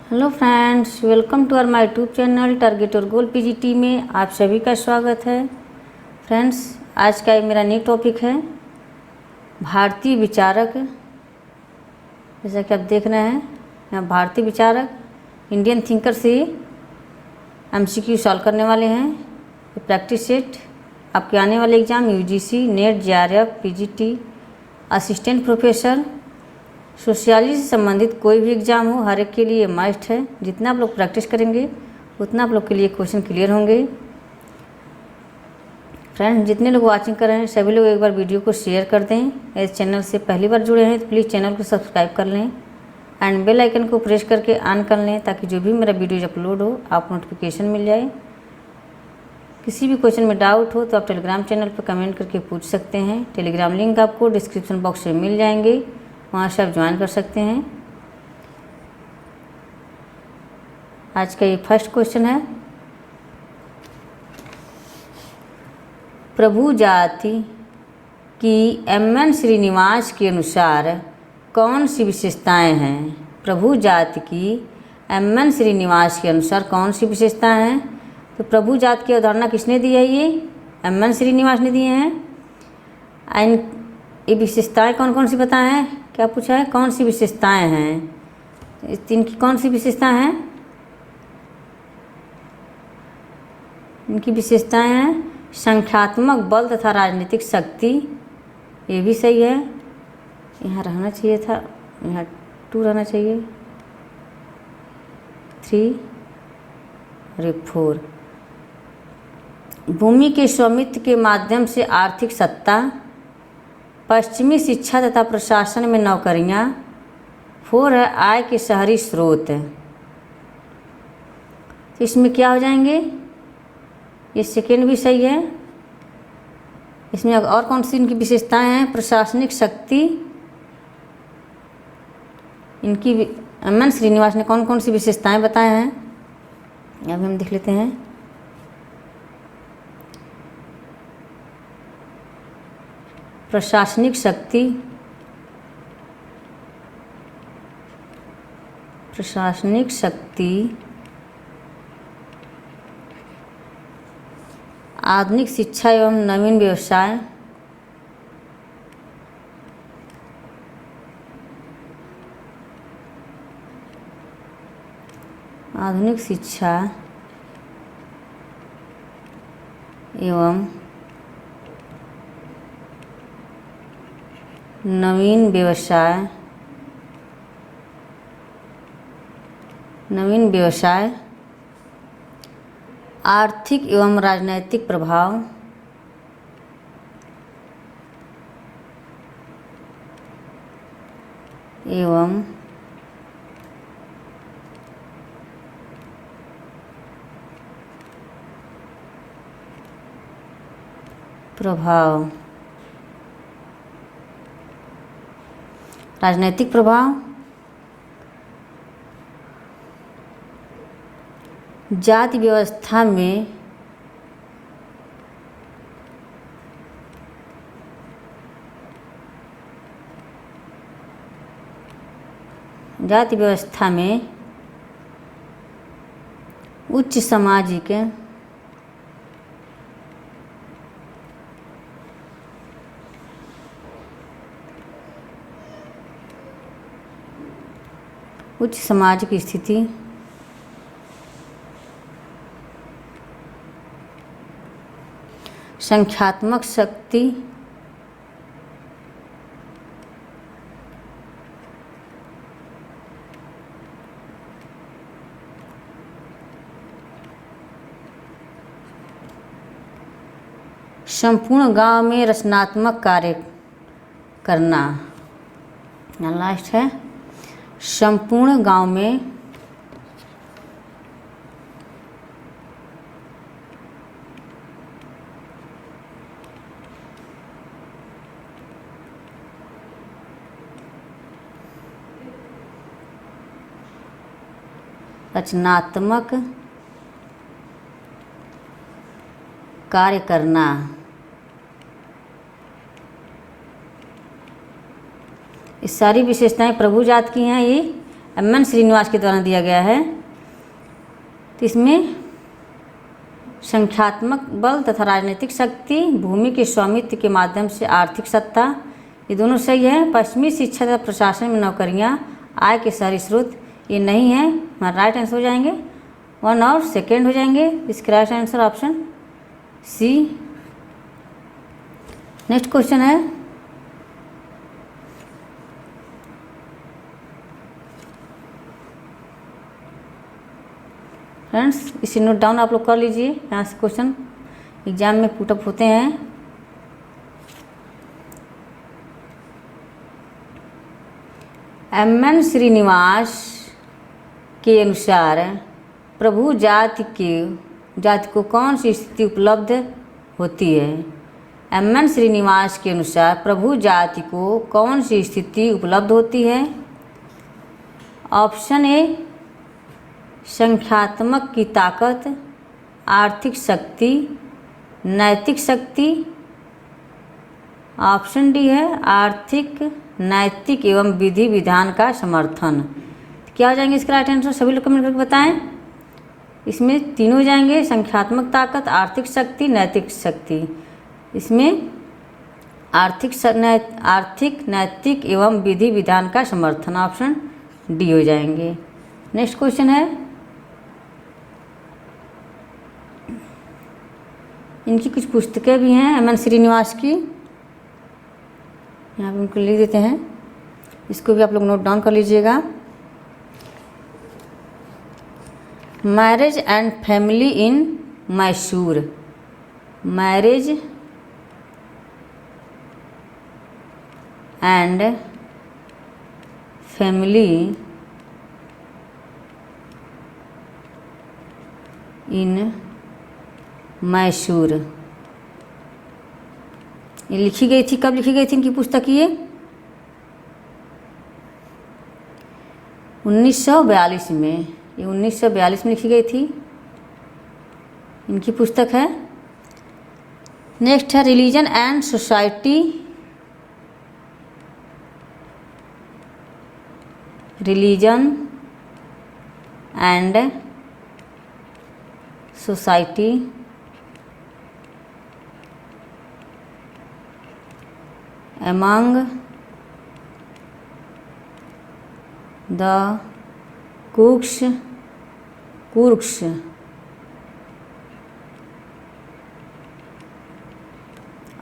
Hello friends, welcome to our my YouTube channel target और goal PGT में आप सभी का स्वागत है। फ्रेंड्स, आज का मेरा न्यू टॉपिक है भारतीय विचारक। जैसा कि आप देख रहे हैं यहाँ भारतीय विचारक इंडियन थिंकर से एमसीक्यू सॉल्व करने वाले हैं। प्रैक्टिस सेट आपके आने वाले exam UGC, net, JRF, PGT, assistant professor, sociology से संबंधित कोई भी एग्ज़ाम हो, हर एक के लिए मस्ट है। जितना आप लोग प्रैक्टिस करेंगे उतना आप लोग के लिए क्वेश्चन क्लियर होंगे। फ्रेंड्स, जितने लोग वाचिंग कर रहे हैं सभी लोग एक बार वीडियो को शेयर कर दें। इस चैनल से पहली बार जुड़े हैं तो प्लीज़ चैनल को सब्सक्राइब कर लें एंड बेल आइकन को प्रेस करके ऑन कर लें, ताकि जो भी मेरा वीडियो अपलोड हो आप नोटिफिकेशन मिल जाए। किसी भी क्वेश्चन में डाउट हो तो आप टेलीग्राम चैनल पर कमेंट करके पूछ सकते हैं। टेलीग्राम लिंक आपको डिस्क्रिप्शन बॉक्स में मिल जाएंगे, वहाँ से आप ज्वाइन कर सकते हैं। आज का ये फर्स्ट क्वेश्चन है, प्रभु जाति की एम.एन. श्रीनिवास के अनुसार कौन सी विशेषताएं हैं? प्रभु जाति की एम.एन. श्रीनिवास के अनुसार कौन सी विशेषताएं हैं? तो प्रभु जाति की अवधारणा किसने दी है? ये एम.एन. श्रीनिवास ने दिए हैं। एंड ये विशेषताएं कौन कौन सी बताए हैं? क्या पूछा है? कौन सी विशेषताएं हैं? इस तीन की कौन सी विशेषताएं हैं? इनकी विशेषताएं हैं संख्यात्मक बल तथा राजनीतिक शक्ति। ये भी सही है, यहाँ रहना चाहिए था, यहाँ 2 रहना चाहिए, 3 और 4। भूमि के स्वामित्व के माध्यम से आर्थिक सत्ता, पश्चिमी शिक्षा तथा प्रशासन में नौकरियां, 4 है आय के शहरी स्रोत। तो इसमें क्या हो जाएंगे? ये सेकेंड भी सही है। इसमें और कौन सी इनकी विशेषताएं हैं? प्रशासनिक शक्ति। इनकी एम.एन. श्रीनिवास ने कौन कौन सी विशेषताएं बताए हैं अभी हम देख लेते हैं। प्रशासनिक शक्ति, प्रशासनिक शक्ति, आधुनिक शिक्षा एवं नवीन व्यवसाय, आधुनिक शिक्षा एवं नवीन व्यवसाय, नवीन व्यवसाय, आर्थिक एवं राजनैतिक प्रभाव, एवं प्रभाव, राजनैतिक प्रभाव, जाति व्यवस्था में उच्च सामाजिक स्थिति, संख्यात्मक शक्ति, संपूर्ण गांव में रचनात्मक कार्य करना। लास्ट है संपूर्ण गांव में रचनात्मक कार्य करना। ये सारी विशेषताएं प्रभु जात की हैं। ये एम.एन. श्रीनिवास के द्वारा दिया गया है। तो इसमें संख्यात्मक बल तथा राजनीतिक शक्ति, भूमि के स्वामित्व के माध्यम से आर्थिक सत्ता, ये दोनों सही है। पश्चिमी शिक्षा तथा प्रशासन में नौकरियां, आय के सारी स्रोत, ये नहीं है, हमारा राइट आंसर हो जाएंगे 1 और 2 हो जाएंगे। इसका right answer option C. Next question है फ्रेंड्स, इसे नोट डाउन आप लोग कर लीजिए। यहाँ से क्वेश्चन एग्जाम में पुटअप होते हैं। एम.एन. श्रीनिवास के अनुसार प्रभु जाति को कौन सी स्थिति उपलब्ध होती है? एम.एन. श्रीनिवास के अनुसार प्रभु जाति को कौन सी स्थिति उपलब्ध होती है? ऑप्शन ए संख्यात्मक की ताकत, आर्थिक शक्ति, नैतिक शक्ति। ऑप्शन डी है आर्थिक, नैतिक एवं विधि विधान का समर्थन। क्या हो जाएंगे इसका राइट आंसर? सभी लोग कमेंट करके बताएं। इसमें तीनों हो जाएंगे, संख्यात्मक ताकत, आर्थिक शक्ति, नैतिक शक्ति। इसमें आर्थिक, नैतिक एवं विधि विधान का समर्थन, ऑप्शन डी हो जाएंगे। नेक्स्ट क्वेश्चन है, इनकी कुछ पुस्तकें भी हैं एम.एन. श्रीनिवास की, यहाँ पे उनको लिख देते हैं, इसको भी आप लोग नोट डाउन कर लीजिएगा। Marriage and family in Mysore, marriage and family in Mysore, ये लिखी गई थी, कब लिखी गई थी इनकी पुस्तक? ये 1942 में, ये 1942 में लिखी गई थी, इनकी पुस्तक है। नेक्स्ट है religion and society, religion and society among the Kooks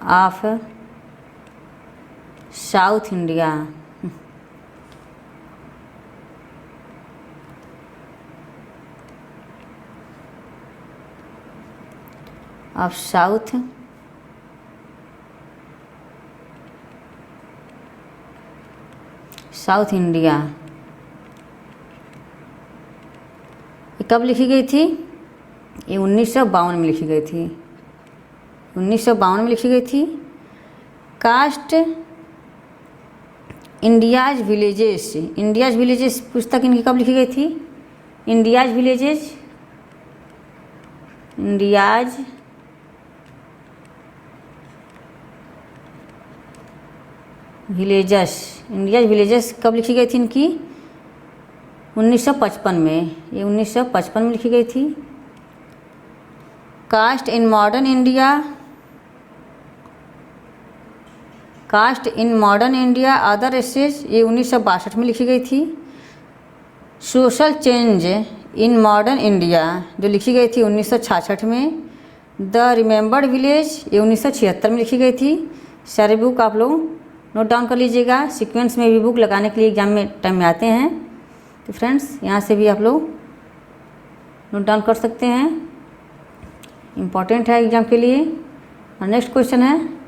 of South India, of south India, ये कब लिखी गई थी? ये 1952 में लिखी गई थी, 1952 में लिखी गई थी। कास्ट इंडियाज विलेजेस पुस्तक इनकी कब लिखी गई थी? इंडियाज विलेजेस कब लिखी गई थी इनकी? 1955 में, ये 1955 में लिखी गई थी। Caste in modern India other essays, ये 1962 में लिखी गई थी। Social change in modern India जो लिखी गई थी 1966 में। द रिमेंबर्ड विलेज, ये 1976 में लिखी गई थी। सारे बुक आप लोग नोट डाउन कर लीजिएगा, सीक्वेंस में भी बुक लगाने के लिए एग्जाम में टाइम में आते हैं। तो फ्रेंड्स यहाँ से भी आप लोग नोट डाउन कर सकते हैं, इम्पॉर्टेंट है एग्जाम के लिए। और नेक्स्ट क्वेश्चन है,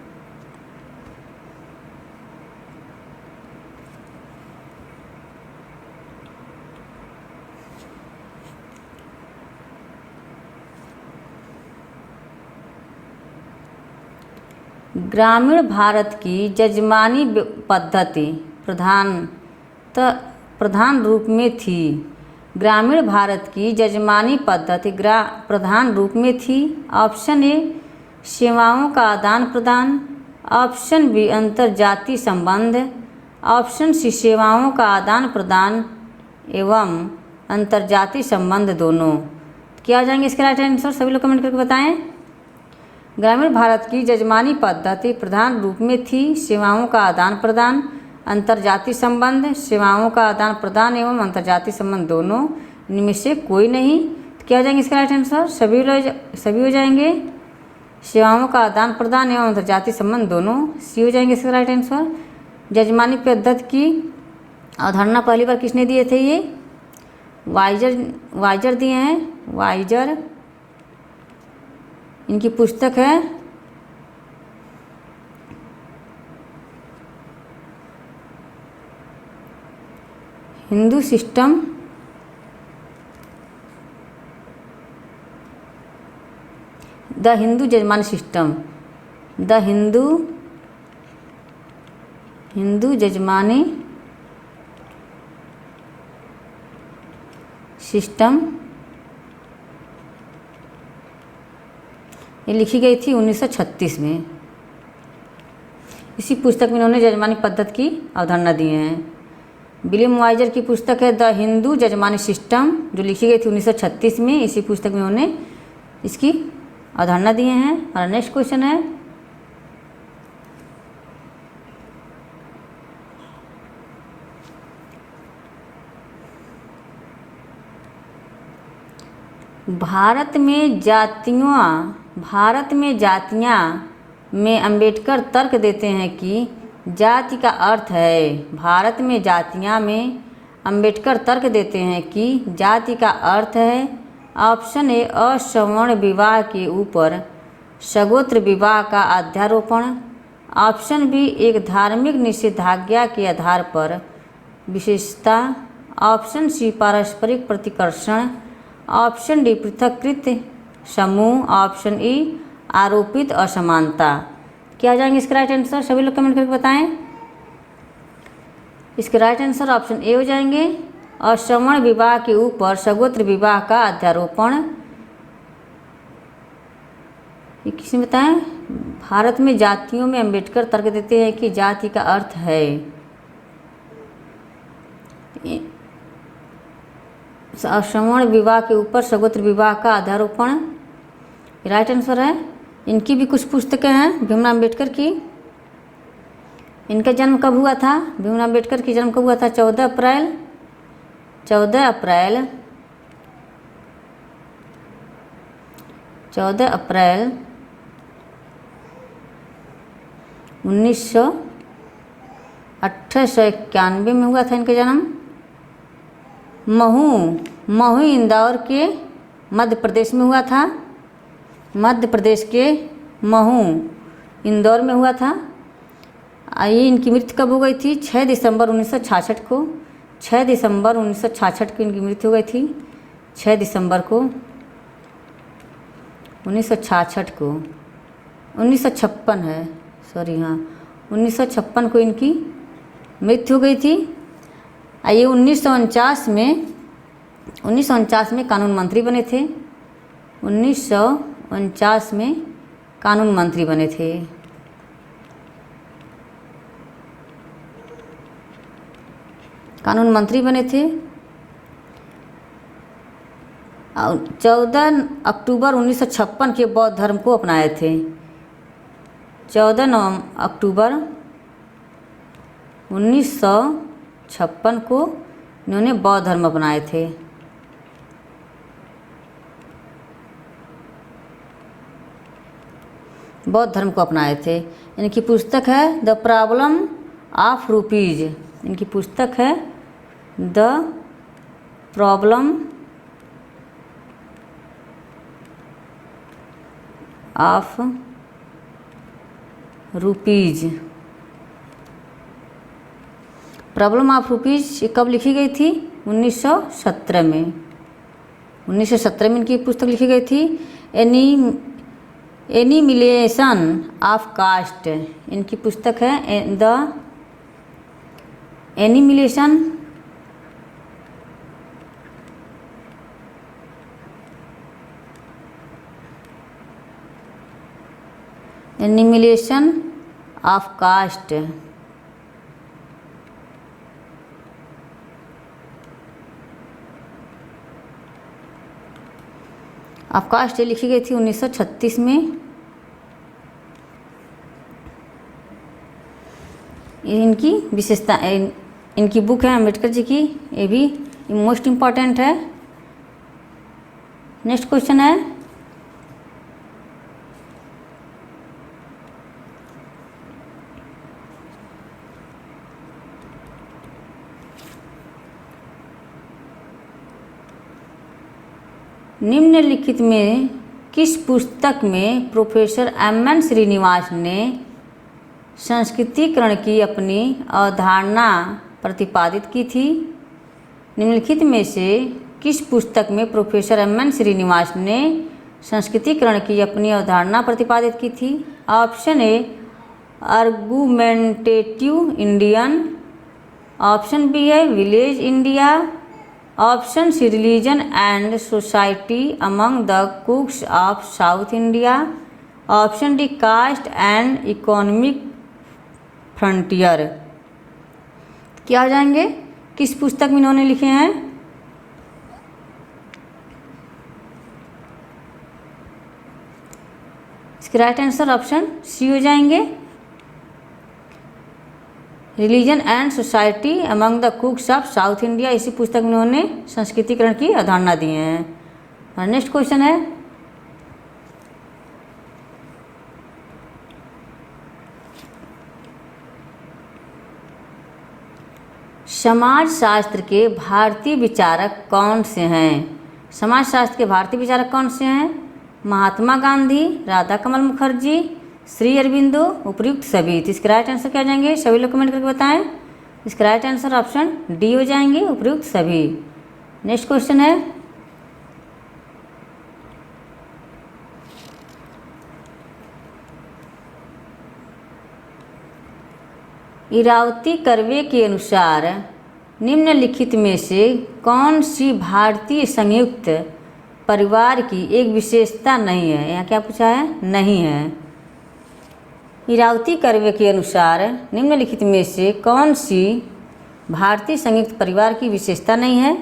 ग्रामीण भारत की जजमानी पद्धति प्रधान रूप में थी। ग्रामीण भारत की जजमानी पद्धति प्रधान रूप में थी। ऑप्शन ए सेवाओं का आदान प्रदान, ऑप्शन बी अंतर जाति संबंध, ऑप्शन सी सेवाओं का आदान प्रदान, एवं अंतर्जातीय संबंध दोनों। क्या आ जाएंगे इसके राइट आंसर? सभी लोग कमेंट करके बताएं। ग्रामीण भारत की जजमानी पद्धति प्रधान रूप में थी सेवाओं का आदान प्रदान, अंतर्जातीय संबंध, सेवाओं का आदान प्रदान एवं अंतर्जातीय संबंध दोनों, इनमें से कोई नहीं। तो क्या हो जाएंगे इसका राइट आंसर? सभी हो जाएंगे। सेवाओं का आदान प्रदान एवं अंतर्जातीय संबंध दोनों, सी हो जाएंगे इसका राइट आंसर। जजमानी पद्धति की अवधारणा पहली बार किसने दिए थे? ये वाइजर दिए हैं, वाइजर। इनकी पुस्तक है Hindu system the Hindu jajmani system, the Hindu jajmani system, ये लिखी गई थी 1936 में। इसी पुस्तक में इन्होंने जजमानी पद्धति की अवधारणा दी है। विलियम वाइजर की पुस्तक है द हिंदू जजमानी सिस्टम, जो लिखी गई थी 1936 में। इसी पुस्तक में उन्होंने इसकी अवधारणा दिए हैं। और नेक्स्ट क्वेश्चन है, भारत में जातियां में अंबेडकर तर्क देते हैं कि जाति का अर्थ है। भारत में जातियां में अंबेडकर तर्क देते हैं कि जाति का अर्थ है ऑप्शन ए असवर्ण विवाह के ऊपर सगोत्र विवाह का अध्यारोपण, ऑप्शन बी एक धार्मिक निषेधाज्ञा के आधार पर विशेषता, ऑप्शन सी पारस्परिक प्रतिकर्षण, ऑप्शन डी पृथक्कृत समूह, ऑप्शन ई आरोपित असमानता। क्या आ जाएंगे इसके राइट आंसर? सभी लोग कमेंट करके बताएं। इसके राइट आंसर ऑप्शन ए हो जाएंगे, असवर्ण विवाह के ऊपर सगोत्र विवाह का अध्यारोपण। ये किसने बताएं? भारत में जातियों में अंबेडकर तर्क देते हैं कि जाति का अर्थ है असवर्ण विवाह के ऊपर सगोत्र विवाह का अध्यारोपण, राइट आंसर है। इनकी भी कुछ पुस्तकें हैं भीमराव अम्बेडकर की। इनका जन्म कब हुआ था? भीमराव अम्बेडकर की जन्म कब हुआ था? 14 अप्रैल 1891 में हुआ था इनका जन्म। महू इंदौर के मध्य प्रदेश में हुआ था। मध्य प्रदेश के महू इंदौर में हुआ था। आइए इनकी मृत्यु कब हो गई थी? 6 दिसंबर 1966 को। 6 दिसंबर 1966 को इनकी मृत्यु हो गई थी। 6 दिसंबर को 1966 को, 1956 है, सॉरी, हाँ 1956 को इनकी मृत्यु हो गई थी। आइए 1949 में कानून मंत्री बने थे। 1949 में कानून मंत्री बने थे। कानून मंत्री बने थे। 14 अक्टूबर 1956 के बौद्ध धर्म को अपनाए थे। 14 अक्टूबर 1956 को इन्होंने बौद्ध धर्म अपनाए थे। बौद्ध धर्म को अपनाए थे। इनकी पुस्तक है द प्रॉब्लम ऑफ रुपीज। इनकी पुस्तक है the problem of rupees. Problem of rupees कब लिखी गई थी? 1917 में। 1917 में इनकी पुस्तक लिखी गई थी। एनिमिलेशन ऑफ कास्ट इनकी पुस्तक है the annihilation of caste. Of caste ये लिखी गई थी 1936 में। इनकी विशेषता, इनकी बुक है अम्बेडकर जी की, ये भी मोस्ट इम्पॉर्टेंट है। नेक्स्ट क्वेश्चन है, निम्नलिखित में किस पुस्तक में प्रोफेसर एम.एन. श्रीनिवास ने संस्कृतिकरण की अपनी अवधारणा प्रतिपादित की थी? निम्नलिखित में से किस पुस्तक में प्रोफेसर एम.एन. श्रीनिवास ने संस्कृतिकरण की अपनी अवधारणा प्रतिपादित की थी? Option A argumentative Indian, option B है village India, option C religion and society among the Coorgs of South India, option D caste and economic frontier. क्या हो जाएंगे? किस पुस्तक में इन्होंने लिखे हैं? इसके राइट आंसर ऑप्शन सी हो जाएंगे, religion and society among the Coorgs of South India. इसी पुस्तक में उन्होंने संस्कृतिकरण की अवधारणा दी है। और नेक्स्ट क्वेश्चन है, समाजशास्त्र के भारतीय विचारक कौन से हैं? समाजशास्त्र के भारतीय विचारक कौन से हैं? महात्मा गांधी, राधा कमल मुखर्जी, श्री अरबिंदो, उपयुक्त सभी। तो इसके राइट आंसर क्या हो जाएंगे? सभी लोग कमेंट करके बताएं। इसका राइट आंसर ऑप्शन डी हो जाएंगे, उपयुक्त सभी। नेक्स्ट क्वेश्चन है, इरावती कर्वे के अनुसार निम्नलिखित में से कौन सी भारतीय संयुक्त परिवार की एक विशेषता नहीं है? यहाँ क्या पूछा है? नहीं है। इरावती कर्वे के अनुसार निम्नलिखित में से कौन सी भारतीय संयुक्त परिवार की विशेषता नहीं है?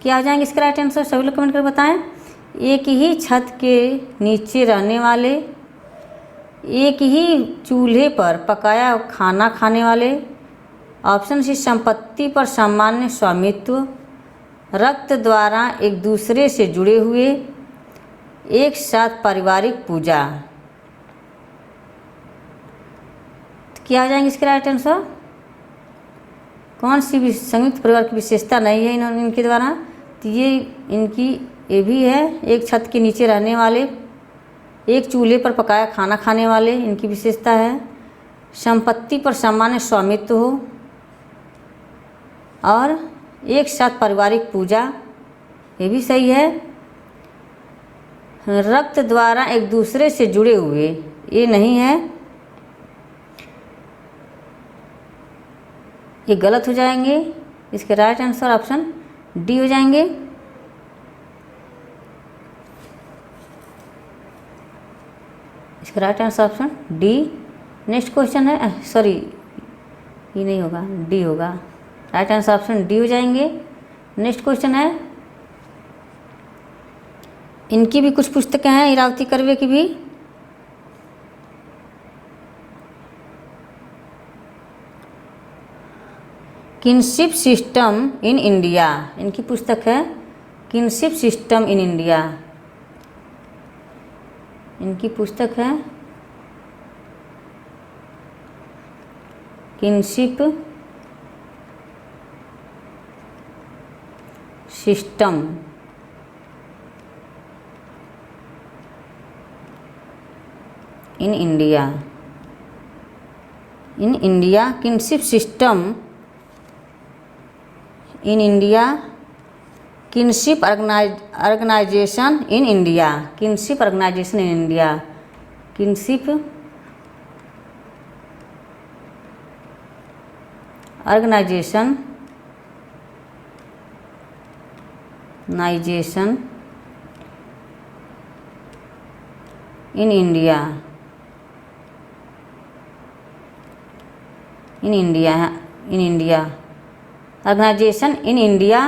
क्या हो जाएंगे इसका राइट आंसर? सभी लोग कमेंट कर बताएं। एक ही छत के नीचे रहने वाले, एक ही चूल्हे पर पकाया खाना खाने वाले, ऑप्शन सी संपत्ति पर सामान्य स्वामित्व, रक्त द्वारा एक दूसरे से जुड़े हुए, एक साथ पारिवारिक पूजा। क्या आ जाएंगे इसके राइट आंसर? कौन सी भी संयुक्त परिवार की विशेषता नहीं है इन्होंने इनके द्वारा? तो ये भी है, एक छत के नीचे रहने वाले, एक चूल्हे पर पकाया खाना खाने वाले, इनकी विशेषता है। संपत्ति पर सामान्य स्वामित्व हो और एक साथ पारिवारिक पूजा, ये भी सही है। रक्त द्वारा एक दूसरे से जुड़े हुए, ये नहीं है, ये गलत हो जाएंगे। इसके राइट आंसर ऑप्शन डी हो जाएंगे। इसका right answer option D. Next question है, सॉरी ये नहीं होगा, डी होगा। राइट आंसर ऑप्शन डी हो जाएंगे। नेक्स्ट क्वेश्चन है, इनकी भी कुछ पुस्तकें हैं, इरावती कर्वे की भी। किनशिप सिस्टम इन इंडिया, इनकी पुस्तक है किनशिप सिस्टम इन इंडिया। इनकी पुस्तक है kinship system in India. In India, kinship system in India, kinship organisation in India, kinship organisation in India, kinship organisation in India, organisation in India.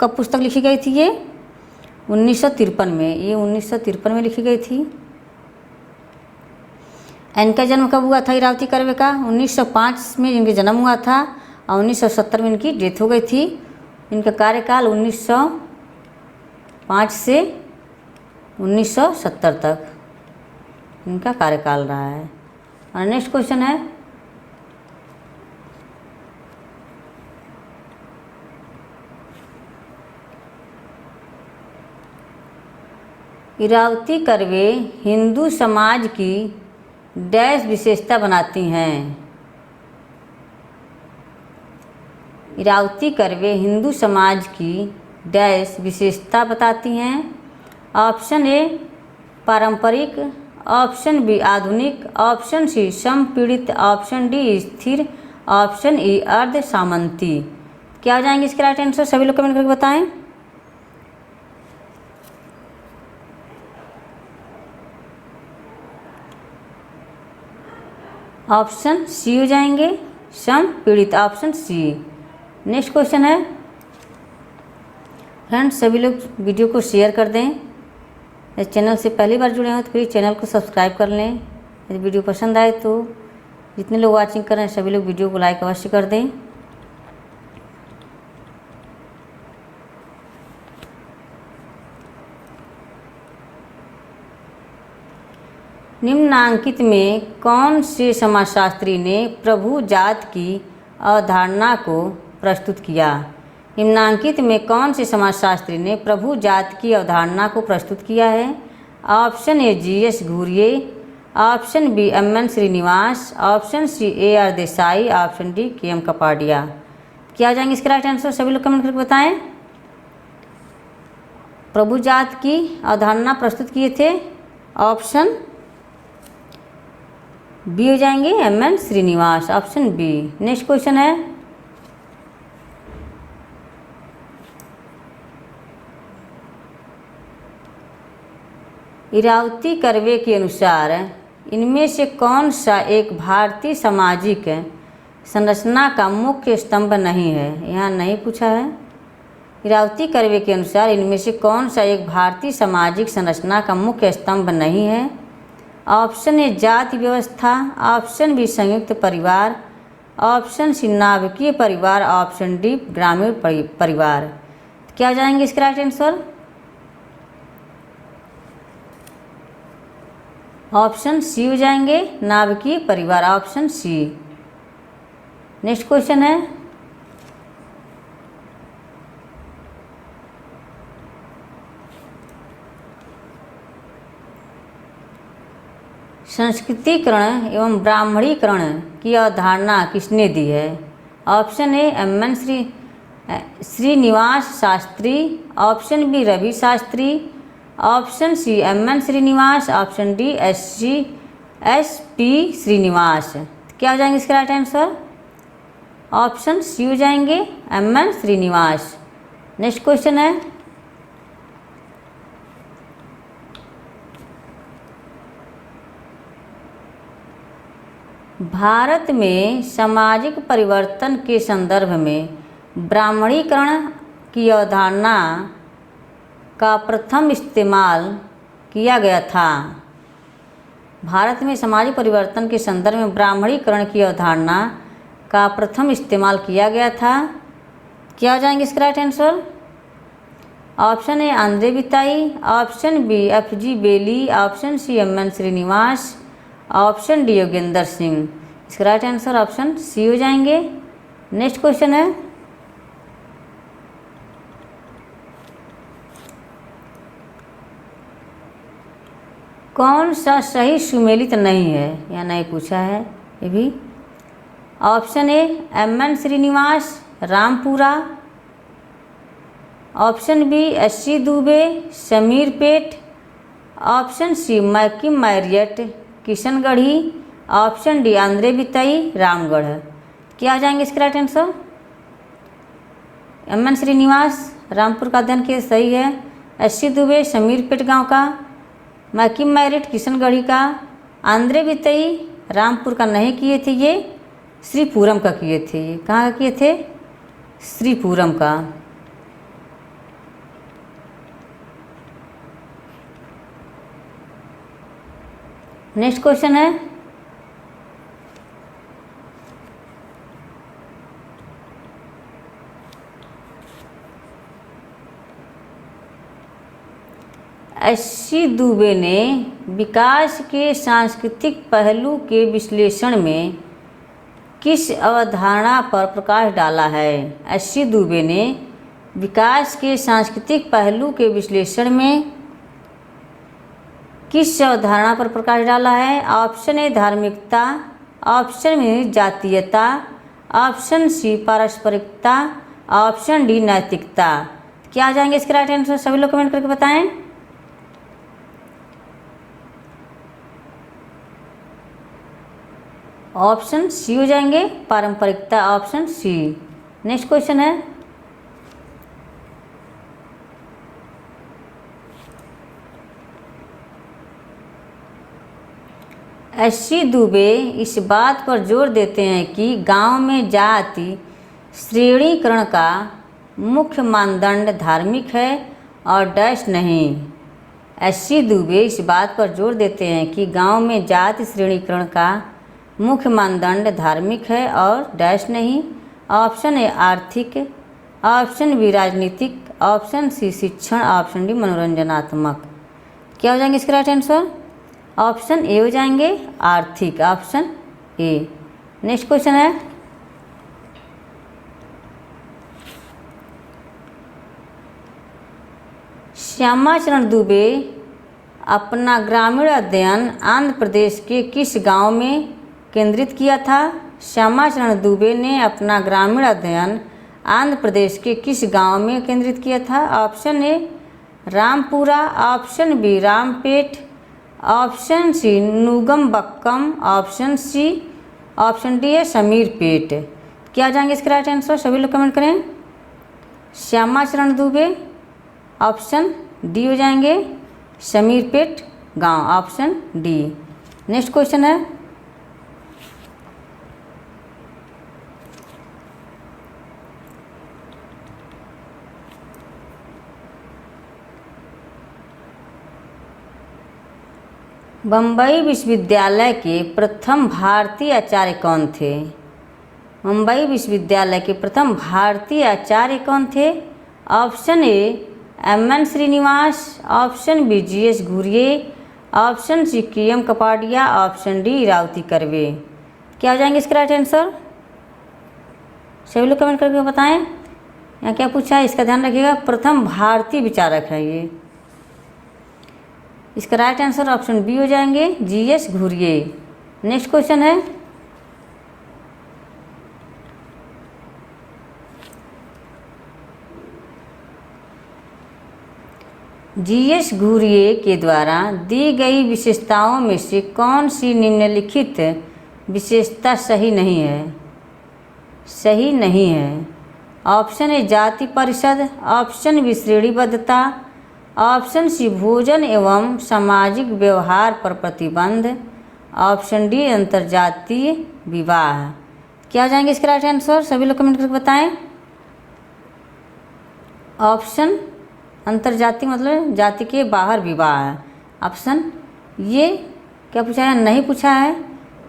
कब पुस्तक लिखी गई थी ये? 1953 में, ये 1953 में लिखी गई थी। इनका जन्म कब हुआ था इरावती कर्वे का? 1905 में इनका जन्म हुआ था और 1970 में इनकी डेथ हो गई थी। इनका कार्यकाल 1905 से 1970 तक इनका कार्यकाल रहा है। और नेक्स्ट क्वेश्चन है, इरावती कर्वे हिंदू समाज की डैश विशेषता बनाती हैं। इरावती कर्वे हिंदू समाज की डैश विशेषता बताती हैं। ऑप्शन ए पारंपरिक, ऑप्शन बी आधुनिक, ऑप्शन सी संपीड़ित, ऑप्शन डी स्थिर, ऑप्शन ई अर्ध सामंती। क्या हो जाएंगे इसके राइट आंसर? सभी लोग कमेंट करके बताएं। ऑप्शन सी हो जाएंगे, संपीड़ित, ऑप्शन सी। नेक्स्ट क्वेश्चन है, फ्रेंड्स सभी लोग वीडियो को शेयर कर दें। इस चैनल से पहली बार जुड़े हो तो प्लीज़ चैनल को सब्सक्राइब कर लें। यदि वीडियो पसंद आए तो जितने लोग वाचिंग कर रहे हैं सभी लोग वीडियो को लाइक अवश्य कर दें। निम्नांकित में कौन से समाजशास्त्री ने प्रभु जात की अवधारणा को प्रस्तुत किया? निम्नांकित में कौन से समाजशास्त्री ने प्रभु जात की अवधारणा को प्रस्तुत किया है? Option A GS Ghurye, option B MN Srinivas, option C AR Desai, option D KM Kapadia. क्या हो जाएंगे इसके राइट आंसर? सभी लोग कमेंट करके बताएं। प्रभु जात की अवधारणा प्रस्तुत किए थे, ऑप्शन बी हो जाएंगे MN Srinivas, option B. Next question है, इरावती कर्वे के अनुसार इनमें से कौन सा एक भारतीय सामाजिक संरचना का मुख्य स्तंभ नहीं है? यहाँ नहीं पूछा है। इरावती कर्वे के अनुसार इनमें से कौन सा एक भारतीय सामाजिक संरचना का मुख्य स्तंभ नहीं है? ऑप्शन ए जाति व्यवस्था, ऑप्शन बी संयुक्त परिवार, ऑप्शन सी नाभिकीय परिवार, ऑप्शन डी ग्रामीण परिवार। क्या हो जाएंगे इसके राइट आंसर? ऑप्शन सी हो जाएंगे, नाभिकीय परिवार, ऑप्शन सी। नेक्स्ट क्वेश्चन है, संस्कृतिकरण एवं ब्राह्मणीकरण की अवधारणा किसने दी है? Option A MN Srinivas Shastri, option B Ravi Shastri, option C MN Srinivas, option D SP Srinivas. क्या हो जाएंगे इसका राइट आंसर? ऑप्शन सी हो जाएंगे, MN श्रीनिवास। नेक्स्ट क्वेश्चन है, भारत में सामाजिक परिवर्तन के संदर्भ में ब्राह्मणीकरण की अवधारणा का प्रथम इस्तेमाल किया गया था। भारत में सामाजिक परिवर्तन के संदर्भ में ब्राह्मणीकरण की अवधारणा का प्रथम इस्तेमाल किया गया था। क्या हो जाएंगे इसका right answer? Option A Andre Beteille, option B FG Bailey, option C MN Srinivas, option D Yogendra Singh. इसका राइट आंसर ऑप्शन सी हो जाएंगे। नेक्स्ट क्वेश्चन है, कौन सा सही सुमेलित नहीं है? या नहीं पूछा है ये भी। Option A MN Srinivas Rampura, option B SC Dube Shamirpet, option C McKim Marriott Kishangarhi, option D Andre Beteille Ramgarh. क्या आ जाएंगे इसका right answer? MN Srinivas Rampur का अध्ययन किया, सही है। SC दुबे समीर पेट गांव का, मैकिम मैरिट किशनगढ़ी का, आंद्रे बिताई रामपुर का नहीं किए थे, ये श्रीपुरम का किए थे। ये कहाँ का किए थे? श्रीपुरम का। नेक्स्ट क्वेश्चन है, एस.सी. दुबे ने विकास के सांस्कृतिक पहलू के विश्लेषण में किस अवधारणा पर प्रकाश डाला है? एस.सी. दुबे ने विकास के सांस्कृतिक पहलू के विश्लेषण में किस अवधारणा पर प्रकाश डाला है? ऑप्शन ए धार्मिकता, ऑप्शन बी जातीयता, ऑप्शन सी पारस्परिकता, ऑप्शन डी नैतिकता। क्या आ जाएंगे इसके राइट आंसर? सभी लोग कमेंट करके बताएं। ऑप्शन सी हो जाएंगे, पारंपरिकता, ऑप्शन सी। नेक्स्ट क्वेश्चन है, एस.सी. दुबे इस बात पर जोर देते हैं कि गांव में जाति श्रेणीकरण का मुख्य मानदंड धार्मिक है और डैश नहीं। एस.सी. दुबे इस बात पर जोर देते हैं कि गांव में जाति श्रेणीकरण का मुख्य मानदंड धार्मिक है और डैश नहीं। ऑप्शन ए आर्थिक, ऑप्शन बी राजनीतिक, ऑप्शन सी शिक्षण, ऑप्शन डी मनोरंजनात्मक। क्या हो जाएंगे इसके राइट आंसर? ऑप्शन ए हो जाएंगे, आर्थिक, ऑप्शन ए। नेक्स्ट क्वेश्चन है, श्यामाचरण दुबे अपना ग्रामीण अध्ययन आंध्र प्रदेश के किस गांव में केंद्रित किया था? श्यामाचरण दुबे ने अपना ग्रामीण अध्ययन आंध्र प्रदेश के किस गांव में केंद्रित किया था? Option A Rampura, option B Rampet, option C Nungambakkam, option C, option D है समीरपेट। क्या आ जाएंगे इसके राइट आंसर? सभी लोग कमेंट करें। श्यामाचरण दुबे, ऑप्शन डी हो जाएंगे, समीरपेट गांव, ऑप्शन डी। नेक्स्ट क्वेश्चन है, बम्बई विश्वविद्यालय के प्रथम भारतीय आचार्य कौन थे? मुंबई विश्वविद्यालय के प्रथम भारतीय आचार्य कौन थे? Option A M N. Srinivas, option B G S. Ghurye, option C K M. Kapadia, option D Irawati Karve. क्या हो जाएंगे इसके राइट आंसर? सभी लोग कमेंट करके बताएं। यहाँ क्या पूछा है इसका ध्यान रखिएगा, प्रथम भारतीय विचारक है ये। इसका राइट आंसर ऑप्शन बी हो जाएंगे, जी.एस. घुरिये। नेक्स्ट क्वेश्चन है, जी.एस. घुरिये के द्वारा दी गई विशेषताओं में से कौन सी निम्नलिखित विशेषता सही नहीं है? सही नहीं है। ऑप्शन ए जाति परिषद, ऑप्शन बी श्रेणीबद्धता, ऑप्शन सी भोजन एवं सामाजिक व्यवहार पर प्रतिबंध, ऑप्शन डी अंतर्जातीय विवाह। क्या आ जाएंगे इसके राइट आंसर? सभी लोग कमेंट करके बताएं। ऑप्शन अंतर्जातीय मतलब जाति के बाहर विवाह है, ऑप्शन ये क्या पूछा है? नहीं पूछा है,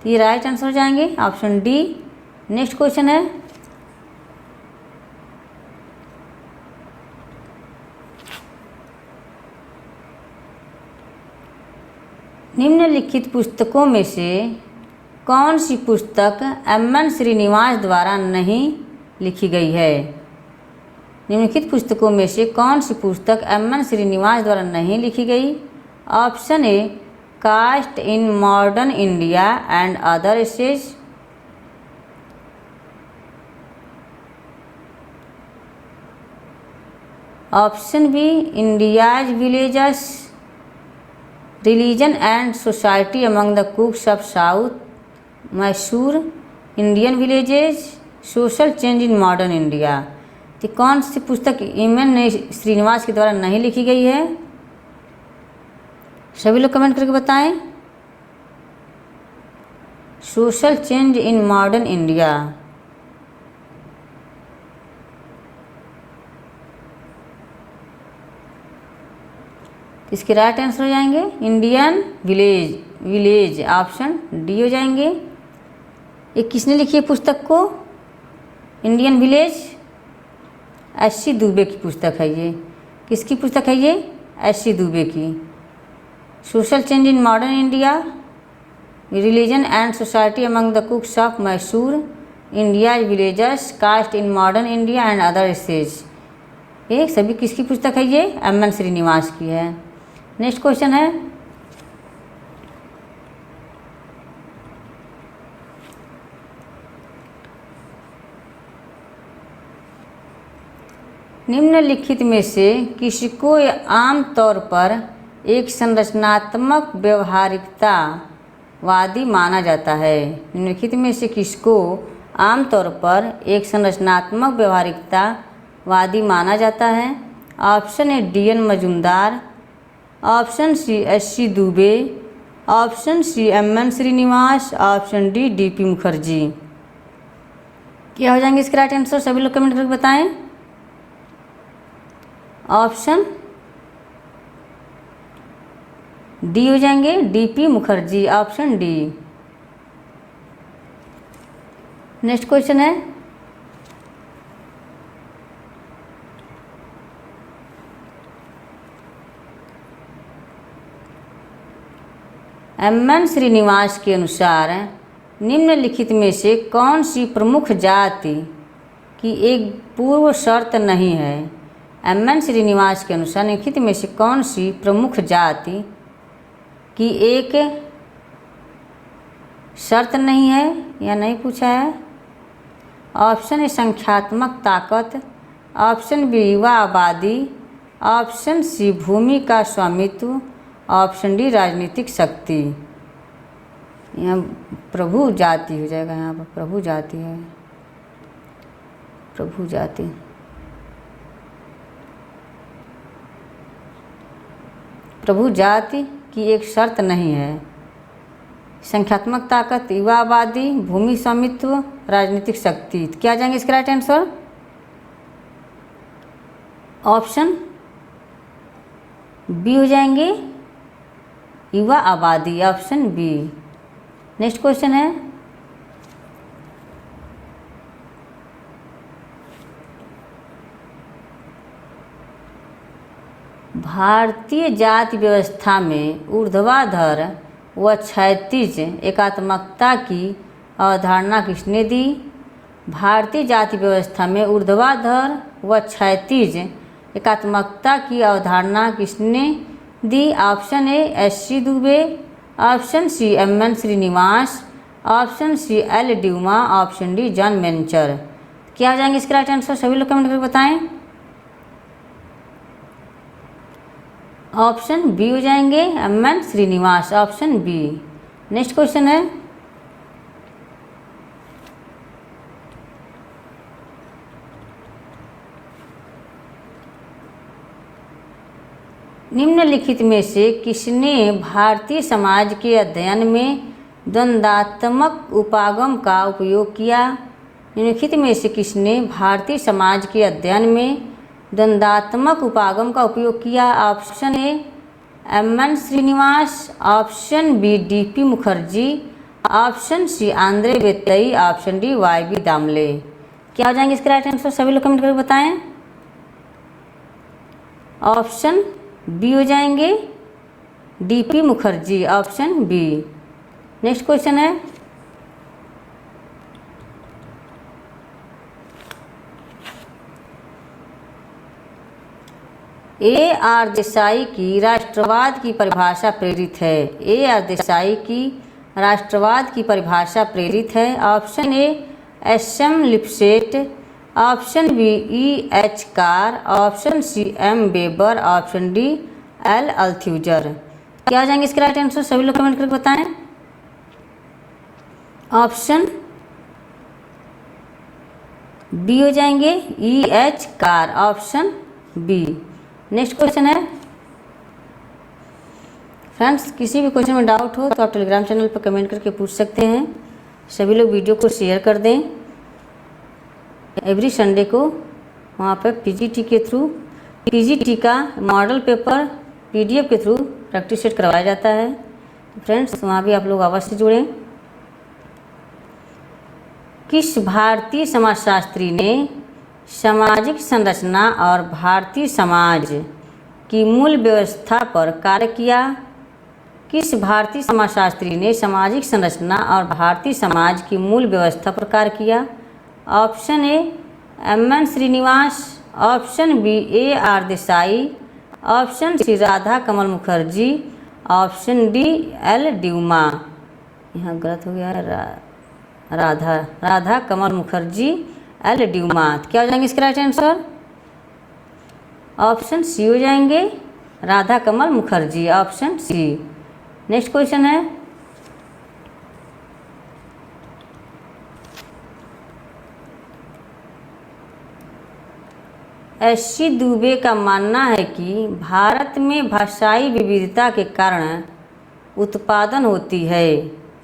तो ये राइट आंसर हो जाएंगे, ऑप्शन डी। नेक्स्ट क्वेश्चन है, निम्नलिखित पुस्तकों में से कौन सी पुस्तक एम.एन. श्रीनिवास द्वारा नहीं लिखी गई है? निम्नलिखित पुस्तकों में से कौन सी पुस्तक एम.एन. श्रीनिवास द्वारा नहीं लिखी गई? Option A caste in modern India and other essays, option B India's villages, religion and society among the Coorgs of South Mysore, Indian villages, social change in modern India. तो कौन सी पुस्तक एम.एन. श्रीनिवास के द्वारा नहीं लिखी गई है? सभी लोग कमेंट करके बताएं। Social change in modern India. इसके राइट आंसर हो जाएंगे Indian village, village, option D हो जाएंगे। ये किसने लिखी है पुस्तक को? Indian village, SC. दुबे की पुस्तक है ये। किसकी पुस्तक है ये? एस.सी. दुबे की। Social change in modern India, religion and society among the Coorgs of Mysore, India villagers, caste in modern India and other essays. ये सभी किसकी पुस्तक है? ये एम.एन. श्रीनिवास की है। नेक्स्ट क्वेश्चन है, निम्नलिखित में से किसको आम तौर पर एक संरचनात्मक व्यवहारिकतावादी माना जाता है? निम्नलिखित में से किसको आमतौर पर एक संरचनात्मक व्यवहारिकतावादी माना जाता है? Option A D N. Majumdar, option C S C. Dube, option C M N. Srinivas, option D D P. Mukherjee. क्या हो जाएंगे इसके राइट आंसर? सभी लोग कमेंट करके बताएं। ऑप्शन डी हो जाएंगे, D P. Mukherjee, option D. Next question है, एम.एन. श्रीनिवास के अनुसार निम्नलिखित में से कौन सी प्रमुख जाति की एक पूर्व शर्त नहीं है? एम.एन. श्रीनिवास के अनुसार निम्नलिखित में से कौन सी प्रमुख जाति की एक शर्त नहीं है या नहीं पूछा है? ऑप्शन ए संख्यात्मक ताकत, ऑप्शन बी युवा आबादी, ऑप्शन सी भूमि का स्वामित्व, ऑप्शन डी राजनीतिक शक्ति। यहाँ प्रभु जाति हो जाएगा, यहाँ पर प्रभु जाति है, प्रभु जाति। प्रभु जाति की एक शर्त नहीं है। संख्यात्मक ताकत, युवा आबादी, भूमि स्वामित्व, राजनीतिक शक्ति। क्या जाएंगे इसका राइट आंसर? ऑप्शन बी हो जाएंगे, युवा आबादी, ऑप्शन बी। नेक्स्ट क्वेश्चन है, भारतीय जाति व्यवस्था में ऊर्ध्वाधर व क्षैतिज एकात्मकता की अवधारणा किसने दी? भारतीय जाति व्यवस्था में ऊर्ध्वाधर व क्षैतिज एकात्मकता की अवधारणा किसने दी? Option A S C. Dube, option C M N. Srinivas, option C L. Dumont, option D Joan Mencher. क्या हो जाएंगे इसका राइट आंसर? सभी लोग कमेंट करके बताएं। ऑप्शन बी हो जाएंगे, M N. Srinivas, option B. Next question है, निम्नलिखित में से किसने भारतीय समाज के अध्ययन में द्वंद्वात्मक उपागम का उपयोग किया? निम्नलिखित में से किसने भारतीय समाज के अध्ययन में द्वंद्वात्मक उपागम का उपयोग किया? Option A M N. Srinivas, option B D P. Mukherjee, option C Andre Beteille, option D Y B. Damle. क्या हो जाएंगे इसके राइट आंसर? सभी लोग कमेंट करके बताएं। ऑप्शन बी हो जाएंगे, D P. Mukherjee, option B. Next question है, ए.आर. देसाई की राष्ट्रवाद की परिभाषा प्रेरित है। ए.आर. देसाई की राष्ट्रवाद की परिभाषा प्रेरित है। Option A S M. Lipset, option B E H. Carr, option C M. Weber, option D L. Althusser. क्या हो जाएंगे इसके राइट आंसर? सभी लोग कमेंट करके बताएं। ऑप्शन बी हो जाएंगे, E H. Carr, option B. Next question है, फ्रेंड्स किसी भी क्वेश्चन में डाउट हो तो आप टेलीग्राम चैनल पर कमेंट करके पूछ सकते हैं। सभी लोग वीडियो को शेयर कर दें। एवरी संडे को वहाँ पर पीजीटी के थ्रू पीजीटी का मॉडल पेपर पीडीएफ के थ्रू प्रैक्टिस सेट करवाया जाता है। फ्रेंड्स वहाँ भी आप लोग अवश्य जुड़ें। किस भारतीय समाजशास्त्री ने सामाजिक संरचना और भारतीय समाज की मूल व्यवस्था पर कार्य किया? किस भारतीय समाजशास्त्री ने सामाजिक संरचना और भारतीय समाज की मूल व्यवस्था पर कार्य किया? Option A M N. Srinivas, option B A R. Desai, option C Radha Kamal Mukherjee, option D L Dumont. यहाँ गलत हो गया है, राधा कमल मुखर्जी, एल ड्यूमा। क्या हो जाएंगे इसके राइट आंसर? ऑप्शन सी हो जाएंगे, Radha Kamal Mukherjee, option C. Next question है, एस.सी. दुबे का मानना है कि भारत में भाषाई विविधता के कारण उत्पादन होती है।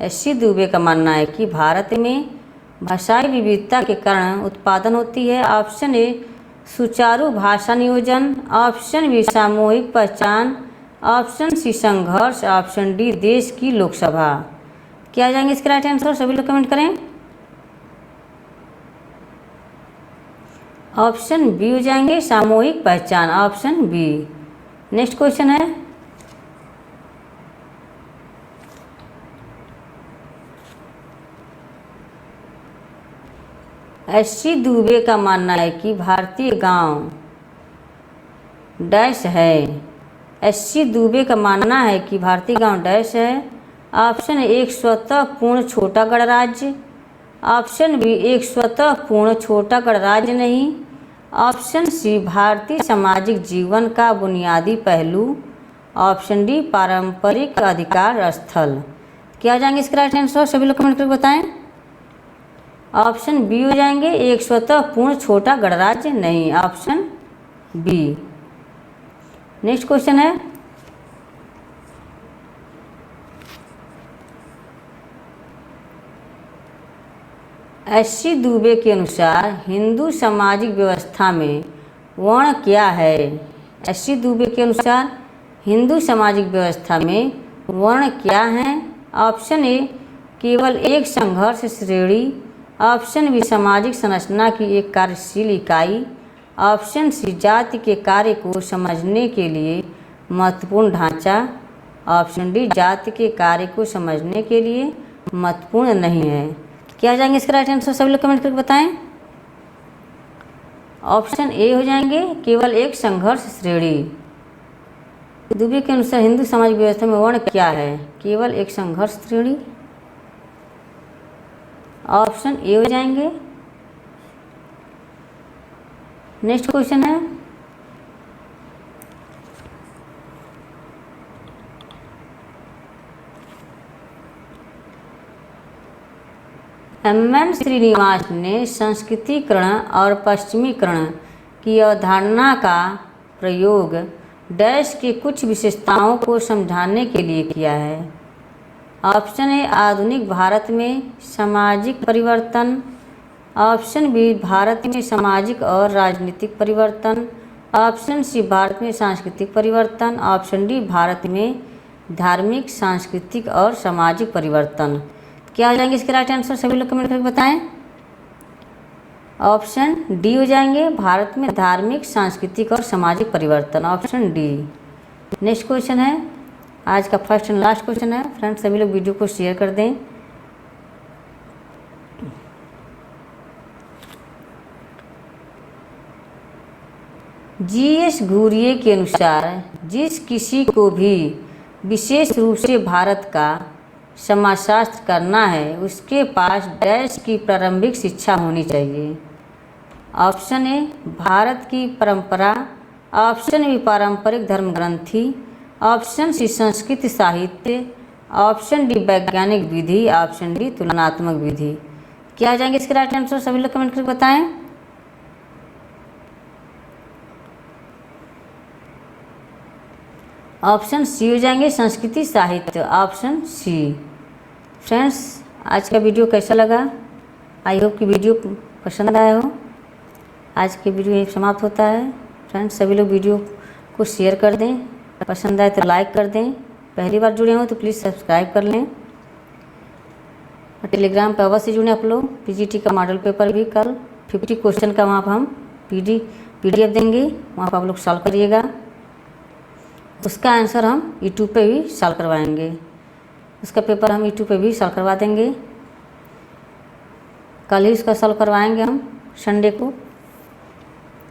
एस.सी. दुबे का मानना है कि भारत में भाषाई विविधता के कारण उत्पादन होती है। ऑप्शन ए सुचारू भाषा नियोजन, ऑप्शन बी सामूहिक पहचान, ऑप्शन सी संघर्ष, ऑप्शन डी देश की लोकसभा। क्या आ जाएंगे इसके राइट आंसर? सभी लोग कमेंट करें। ऑप्शन बी हो जाएंगे सामूहिक पहचान, ऑप्शन बी। नेक्स्ट क्वेश्चन है, एस.सी. दुबे का मानना है कि भारतीय गांव डैश है। एस.सी. दुबे का मानना है कि भारतीय गांव डैश है। ऑप्शन एक स्वतः पूर्ण छोटा गणराज्य, ऑप्शन बी एक स्वतः पूर्ण छोटा गणराज्य नहीं, ऑप्शन सी भारतीय सामाजिक जीवन का बुनियादी पहलू, ऑप्शन डी पारंपरिक अधिकार स्थल। क्या जाएंगे इसका राइट आंसर? सभी लोग कमेंट करके बताएं। ऑप्शन बी हो जाएंगे एक स्वतः पूर्ण छोटा गणराज्य नहीं, ऑप्शन बी। नेक्स्ट क्वेश्चन है, एस.सी. दुबे के अनुसार हिंदू सामाजिक व्यवस्था में वर्ण क्या है? एस.सी. दुबे के अनुसार हिंदू सामाजिक व्यवस्था में वर्ण क्या है? ऑप्शन ए केवल एक संघर्ष श्रेणी, ऑप्शन बी सामाजिक संरचना की एक कार्यशील इकाई, ऑप्शन सी जाति के कार्य को समझने के लिए महत्वपूर्ण ढांचा, ऑप्शन डी जाति के कार्य को समझने के लिए महत्वपूर्ण नहीं है। क्या जाएंगे इसका राइट आंसर? सभी लोग कमेंट करके बताएं। ऑप्शन ए हो जाएंगे केवल एक संघर्ष श्रेणी। दुबे के अनुसार हिंदू सामाजिक व्यवस्था में वर्ण क्या है? केवल एक संघर्ष श्रेणी, ऑप्शन ए हो जाएंगे। नेक्स्ट क्वेश्चन है, एम.एन. श्रीनिवास ने संस्कृतिकरण और पश्चिमीकरण की अवधारणा का प्रयोग डैश की कुछ विशेषताओं को समझाने के लिए किया है। ऑप्शन ए आधुनिक भारत में सामाजिक परिवर्तन, ऑप्शन बी भारत में सामाजिक और राजनीतिक परिवर्तन, ऑप्शन सी भारत में सांस्कृतिक परिवर्तन, ऑप्शन डी भारत में धार्मिक सांस्कृतिक और सामाजिक परिवर्तन। क्या हो जाएंगे इसके राइट आंसर? सभी लोग कमेंट करके बताएं। ऑप्शन डी हो जाएंगे भारत में धार्मिक सांस्कृतिक और सामाजिक परिवर्तन, ऑप्शन डी। नेक्स्ट क्वेश्चन है, आज का फर्स्ट एंड लास्ट क्वेश्चन है। फ्रेंड्स सभी लोग वीडियो को शेयर कर दें। जी.एस. घुरिये के अनुसार जिस किसी को भी विशेष रूप से भारत का समाजशास्त्र करना है उसके पास डैश की प्रारंभिक शिक्षा होनी चाहिए। ऑप्शन ए भारत की परंपरा, ऑप्शन बी पारंपरिक धर्म ग्रंथि, ऑप्शन सी संस्कृत साहित्य, ऑप्शन डी वैज्ञानिक विधि, ऑप्शन डी तुलनात्मक विधि। क्या आ जाएंगे इसके राइट आंसर? सभी लोग कमेंट करके बताएं। ऑप्शन सी हो जाएंगे संस्कृति साहित्य, ऑप्शन सी। फ्रेंड्स आज का वीडियो कैसा लगा? आई होप कि वीडियो पसंद आया हो। आज के वीडियो यही समाप्त होता है। फ्रेंड्स सभी लोग वीडियो को शेयर कर दें, पसंद आए तो लाइक कर दें पहली बार जुड़े हो तो प्लीज़ सब्सक्राइब कर लें। टेलीग्राम पर अवश्य जुड़ें आप लोग। पीजीटी का मॉडल पेपर भी कल 50 क्वेश्चन का वहाँ पर हम पीडीएफ देंगे, वहाँ पर आप लोग सॉल्व करिएगा। उसका आंसर हम यूट्यूब पे भी सॉल्व करवाएंगे, उसका पेपर हम यूट्यूब पे भी सॉल्व करवा देंगे। कल ही उसका सॉल्व करवाएंगे हम संडे को।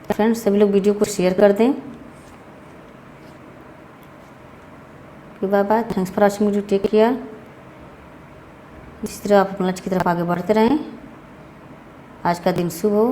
फ्रेंड्स सभी लोग वीडियो को शेयर कर दें। Bye bye, thanks for watching video, take care. इसी तरह आप अपने लक्ष्य की तरफ आगे बढ़ते रहें। आज का दिन शुभ हो।